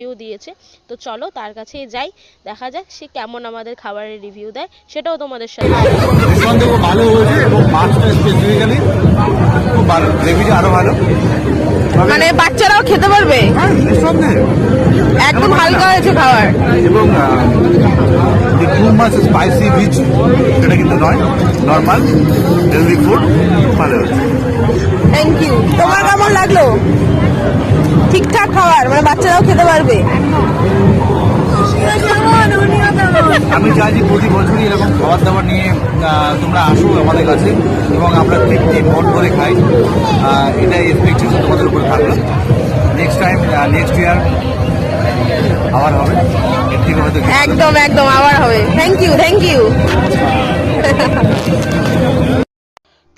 Review দিয়েছে। তো চলো তার কাছে যাই, দেখা যাক সে কেমন আমাদের খাবারের রিভিউ দেয়, সেটাও তোমাদের সাথে। খুব ভালো হয়েছে এবং মাছটা স্পেসিফিক্যালি খুব ভালো, গ্রেভিটা আরো ভালো, মানে বাচ্চারাও খেতে পারবে, একদম হালকা হয়েছে খাবার। এবং টু মাছ স্পাইসি রিচ সেটা কিন্তু নয়, নর্মাল হেলদি ফুড, ভালো হয়েছে। Thank you. তোমার কেমন লাগলো? ঠিকঠাক খাবার, মানে বাচ্চারাও খেতে পারবে। আমি চাই যে প্রতি বছরই এরকম খাবার দাবার নিয়ে তোমরা আসো আমাদের কাছে এবং আমরা তৃপ্তি মন করে খাই, এটাই এক্সপেকটেশন তোমাদের উপরে থাকলো। নেক্সট টাইম নেক্সট ইয়ার আবার হবে, এর থেকে হয়তো একদম একদম আবার হবে। Thank you, thank you.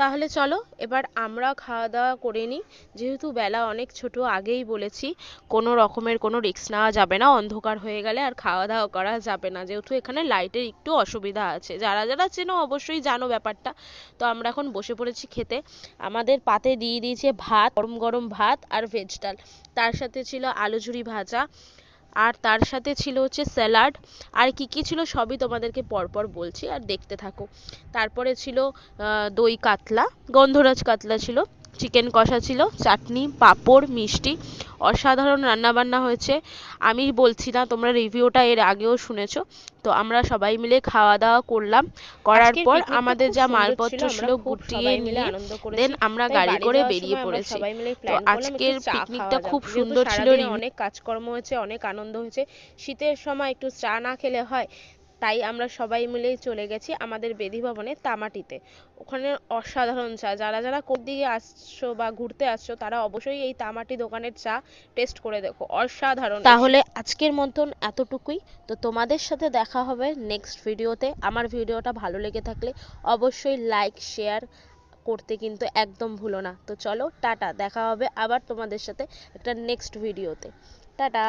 তাহলে চলো এবার আমরা খাওয়া দাওয়া করে নিই, যেহেতু বেলা অনেক ছোট, আগেই বলেছি কোনো রকমের কোনো রিস্ক নেওয়া যাবে না, অন্ধকার হয়ে গেলে আর খাওয়া দাওয়া করা যাবে না, যেহেতু এখানে লাইটের একটু অসুবিধা আছে। যারা যারা চেনো অবশ্যই জানো ব্যাপারটা। তো আমরা এখন বসে পড়েছি খেতে। আমাদের পাতে দিয়ে দিয়েছে ভাত, গরম গরম ভাত আর ভেজ ডাল, তার সাথে ছিল আলু ঝুরি ভাজা, আর তার সাথে ছিল হচ্ছে স্যালাড, আর কি কি ছিল সবই তোমাদেরকে পরপর বলছি, আর দেখতে থাকো। তারপরে ছিল দই কাতলা, গন্ধরাজ কাতলা ছিল, চিকেন কষা ছিল, চাটনি, পাঁপড়, মিষ্টি, অসাধারণ রান্নাবান্না হয়েছে। আমি বলছি না, তোমরা রিভিউটা এর আগেও শুনেছো। তো আমরা সবাই মিলে খাওয়া দাওয়া করলাম, করার পর আমাদের যা মালপত্র ছিল গুটিয়ে নিয়ে দেন আমরা গাড়ি করে বেরিয়ে পড়েছি। তো আজকের পিকনিকটা খুব সুন্দর ছিল, অনেক কাজকর্ম হয়েছে, অনেক আনন্দ হয়েছে। শীতের সময় একটু চা না খেলে হয়, তাই আমরা সবাই মিলেই চলে গেছি আমাদের বেদি ভবনে তামাটিতে। ওখানে অসাধারণ চা, যারা যারা কোন দিকে আসছো বা ঘুরতে আসছো তারা অবশ্যই এই তামাটি দোকানের চা টেস্ট করে দেখো, অসাধারণ। তাহলে আজকের মতন এতটুকুই। তো তোমাদের সাথে দেখা হবে নেক্সট ভিডিওতে। আমার ভিডিওটা ভালো লেগে থাকলে অবশ্যই লাইক শেয়ার করতে কিন্তু একদম ভুলো না। তো চলো টাটা, দেখা হবে আবার তোমাদের সাথে একটা নেক্সট ভিডিওতে। টাটা।